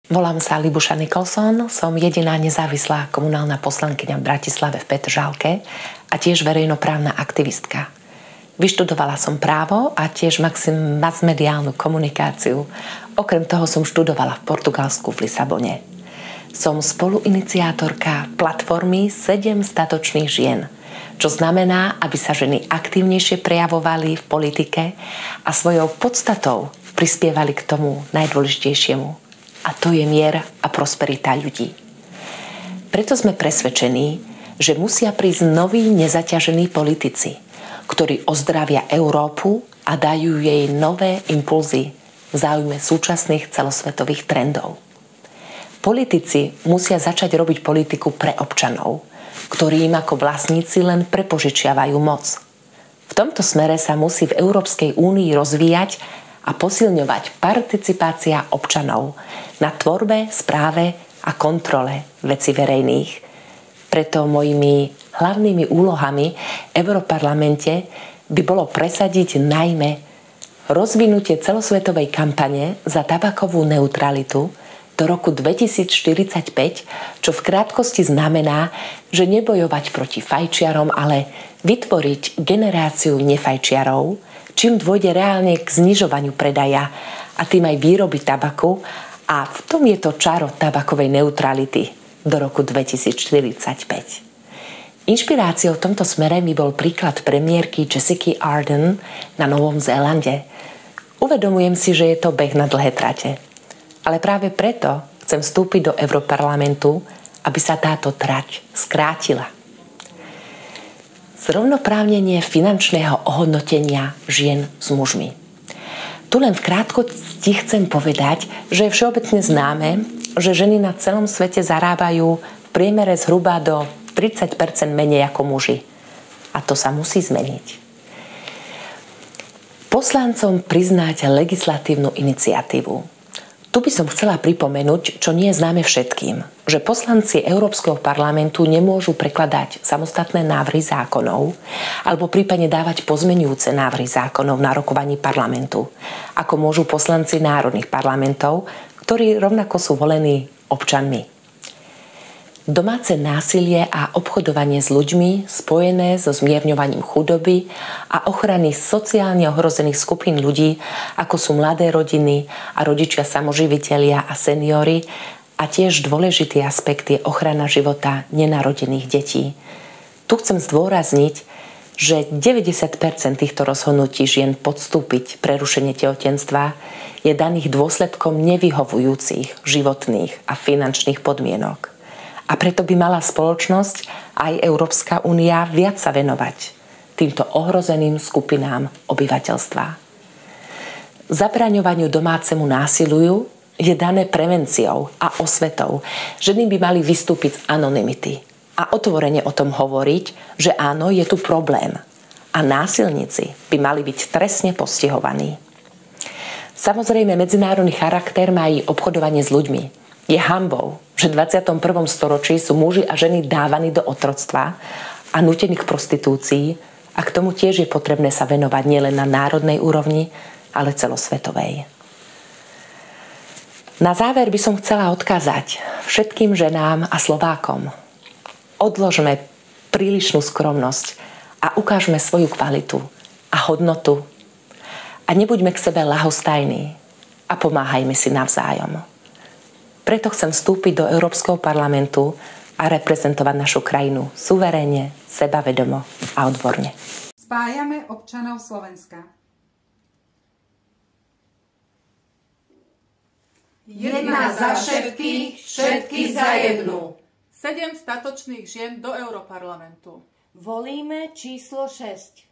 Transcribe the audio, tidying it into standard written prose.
Volám sa Libuša Nicholson, som jediná nezávislá komunálna poslankyňa v Bratislave v Petržalke a tiež verejnoprávna aktivistka. Vyštudovala som právo a tiež masmediálnu komunikáciu. Okrem toho som študovala v Portugalsku v Lisabone. Som spoluiniciátorka platformy 7 statočných žien, čo znamená, aby sa ženy aktívnejšie prejavovali v politike a svojou podstatou prispievali k tomu najdôležitejšiemu. A to je mier a prosperita ľudí. Preto sme presvedčení, že musia prísť noví nezaťažení politici, ktorí ozdravia Európu a dajú jej nové impulzy v záujme súčasných celosvetových trendov. Politici musia začať robiť politiku pre občanov, ktorí im ako vlastníci len prepožičiavajú moc. V tomto smere sa musí v Európskej únii rozvíjať a posilňovať participácia občanov na tvorbe, správe a kontrole vecí verejných. Preto mojimi hlavnými úlohami v Europarlamente by bolo presadiť najmä rozvinutie celosvetovej kampane za tabakovú neutralitu do roku 2045, čo v krátkosti znamená, že nebojovať proti fajčiarom, ale vytvoriť generáciu nefajčiarov, čím dôjde reálne k znižovaniu predaja a tým aj výroby tabaku, a v tom je to čaro tabakovej neutrality do roku 2045. Inšpiráciou v tomto smere mi bol príklad premiérky Jacindy Ardern na Novom Zélande. Uvedomujem si, že je to beh na dlhé trate. Ale práve preto chcem vstúpiť do Europarlamentu, aby sa táto trať skrátila. Zrovnoprávnenie finančného ohodnotenia žien s mužmi. Tu len v krátkosti chcem povedať, že je všeobecne známe, že ženy na celom svete zarábajú v priemere zhruba do 30% menej ako muži. A to sa musí zmeniť. Poslancom priznať legislatívnu iniciatívu. Tu by som chcela pripomenúť, čo nie je známe všetkým, že poslanci Európskeho parlamentu nemôžu prekladať samostatné návrhy zákonov alebo prípadne dávať pozmeňujúce návrhy zákonov na rokovaní parlamentu, ako môžu poslanci národných parlamentov, ktorí rovnako sú volení občanmi. Domáce násilie a obchodovanie s ľuďmi spojené so zmierňovaním chudoby a ochrany sociálne ohrozených skupín ľudí, ako sú mladé rodiny a rodičia samoživitelia a seniori, a tiež dôležitý aspekt je ochrana života nenarodených detí. Tu chcem zdôrazniť, že 90% týchto rozhodnutí žien podstúpiť prerušenie tehotenstva je daných dôsledkom nevyhovujúcich životných a finančných podmienok. A preto by mala spoločnosť aj Európska únia viac sa venovať týmto ohrozeným skupinám obyvateľstva. Zabraňovaniu domácemu násiliu je dané prevenciou a osvetou. Ženy by mali vystúpiť z anonymity a otvorene o tom hovoriť, že áno, je tu problém a násilníci by mali byť trestne postihovaní. Samozrejme, medzinárodný charakter má aj obchodovanie s ľuďmi. Je hanbou, že v 21. storočí sú muži a ženy dávaní do otroctva a nútení k prostitúcii, a k tomu tiež je potrebné sa venovať nielen na národnej úrovni, ale celosvetovej. Na záver by som chcela odkázať všetkým ženám a Slovákom. Odložme prílišnú skromnosť a ukážme svoju kvalitu a hodnotu a nebuďme k sebe ľahostajní a pomáhajme si navzájom. Preto chcem vstúpiť do Európskeho parlamentu a reprezentovať našu krajinu suverénne, sebavedomo a odborne. Spájame občanov Slovenska. Jedna za všetkých, všetky za jednu. 7 statočných žien do Europarlamentu. Volíme číslo 6.